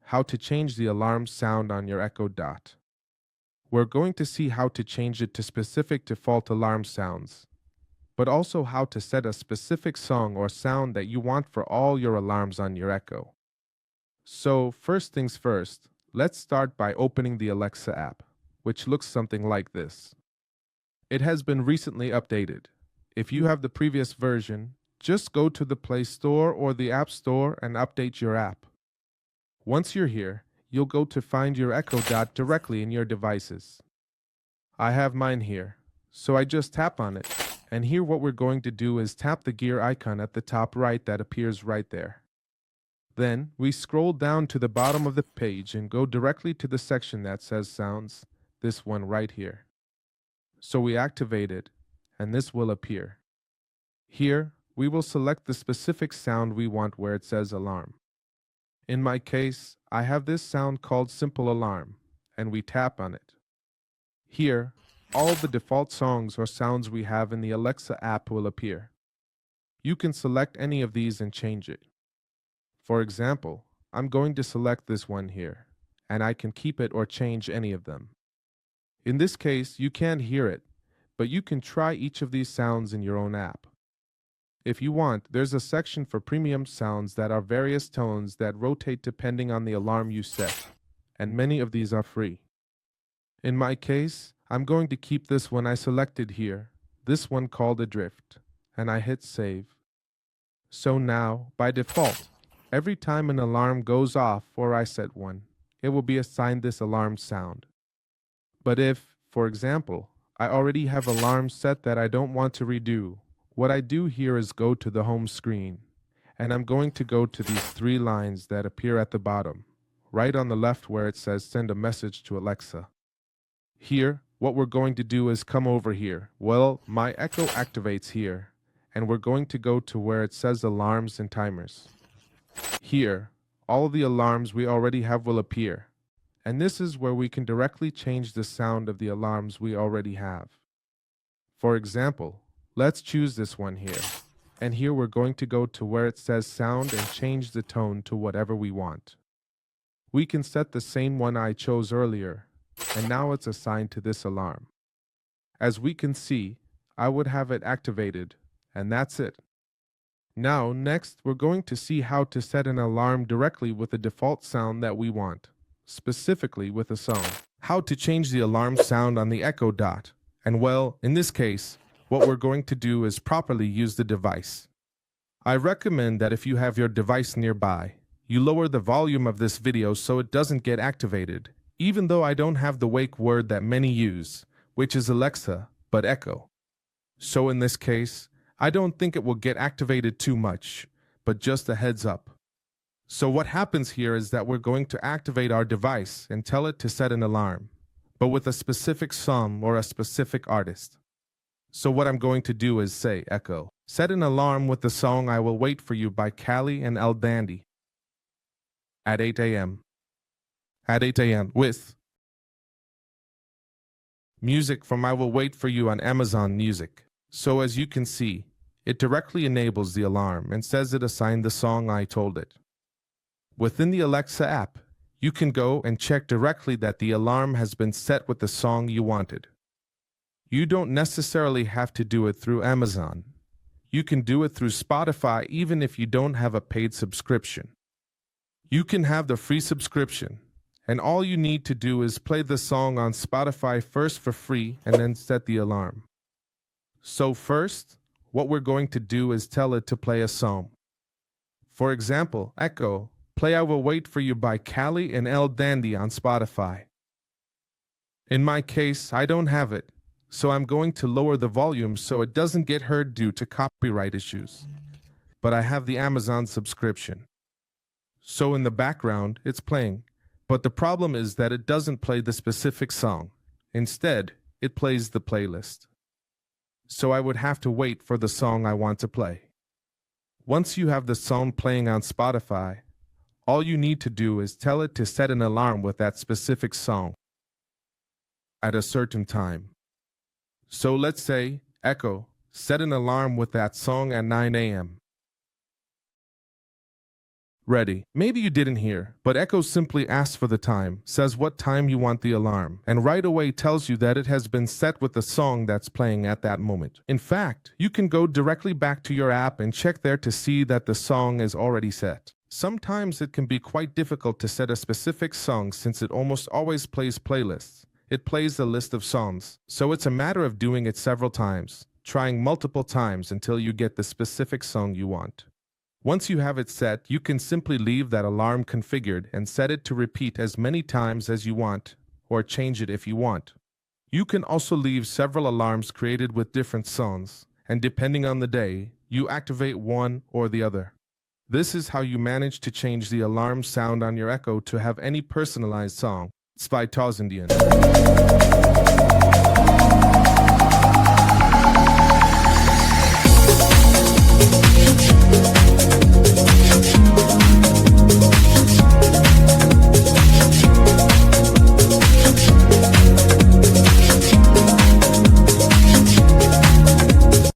how to change the alarm sound on your Echo Dot. We're going to see how to change it to specific default alarm sounds, but also how to set a specific song or sound that you want for all your alarms on your Echo. So, first things first, let's start by opening the Alexa app, which looks something like this. It has been recently updated. If you have the previous version, just go to the Play Store or the App Store and update your app. Once you're here, you'll go to find your Echo Dot directly in your devices. I have mine here, so I just tap on it, and here what we're going to do is tap the gear icon at the top right that appears right there. Then, we scroll down to the bottom of the page and go directly to the section that says Sounds, this one right here. So we activate it, and this will appear. Here, we will select the specific sound we want where it says Alarm. In my case, I have this sound called Simple Alarm, and we tap on it. Here, all the default songs or sounds we have in the Alexa app will appear. You can select any of these and change it. For example, I'm going to select this one here, and I can keep it or change any of them. In this case, you can't hear it, but you can try each of these sounds in your own app. If you want, there's a section for premium sounds that are various tones that rotate depending on the alarm you set, and many of these are free. In my case, I'm going to keep this one I selected here, this one called Adrift, and I hit Save. So now, by default, every time an alarm goes off or I set one, it will be assigned this alarm sound. But if, for example, I already have alarms set that I don't want to redo, what I do here is go to the home screen, and I'm going to go to these three lines that appear at the bottom, right on the left where it says Send a Message to Alexa. Here, what we're going to do is come over here. Well, my Echo activates here, and we're going to go to where it says Alarms and Timers. Here, all the alarms we already have will appear, and this is where we can directly change the sound of the alarms we already have. For example, let's choose this one here, and here we're going to go to where it says Sound and change the tone to whatever we want. We can set the same one I chose earlier, and now it's assigned to this alarm. As we can see, I would have it activated, and that's it. Now, next, we're going to see how to set an alarm directly with the default sound that we want, specifically with a song. How to change the alarm sound on the Echo Dot. And well, in this case, what we're going to do is properly use the device. I recommend that if you have your device nearby, you lower the volume of this video so it doesn't get activated, even though I don't have the wake word that many use, which is Alexa, but Echo. So in this case, I don't think it will get activated too much, but just a heads up. So what happens here is that we're going to activate our device and tell it to set an alarm, but with a specific song or a specific artist. So what I'm going to do is say, Echo, set an alarm with the song I Will Wait For You by Cali and El Dandy at 8 a.m. At 8 a.m. with music from I Will Wait For You on Amazon Music. So as you can see, it directly enables the alarm and says it assigned the song I told it. Within the Alexa app, you can go and check directly that the alarm has been set with the song you wanted. You don't necessarily have to do it through Amazon. You can do it through Spotify even if you don't have a paid subscription. You can have the free subscription, and all you need to do is play the song on Spotify first for free and then set the alarm. So first, what we're going to do is tell it to play a song. For example, Echo, play I Will Wait For You by Cali and El Dandy on Spotify. In my case, I don't have it, so I'm going to lower the volume so it doesn't get heard due to copyright issues. But I have the Amazon subscription. So in the background, it's playing. But the problem is that it doesn't play the specific song. Instead, it plays the playlist. So I would have to wait for the song I want to play. Once you have the song playing on Spotify, all you need to do is tell it to set an alarm with that specific song at a certain time. So let's say, Echo, set an alarm with that song at 9 a.m. Ready. Maybe you didn't hear, but Echo simply asks for the time, says what time you want the alarm, and right away tells you that it has been set with the song that's playing at that moment. In fact, you can go directly back to your app and check there to see that the song is already set. Sometimes it can be quite difficult to set a specific song since it almost always plays playlists. It plays a list of songs, so it's a matter of doing it several times, trying multiple times until you get the specific song you want. Once you have it set, you can simply leave that alarm configured and set it to repeat as many times as you want, or change it if you want. You can also leave several alarms created with different songs, and depending on the day, you activate one or the other. This is how you manage to change the alarm sound on your Echo to have any personalized song. 2000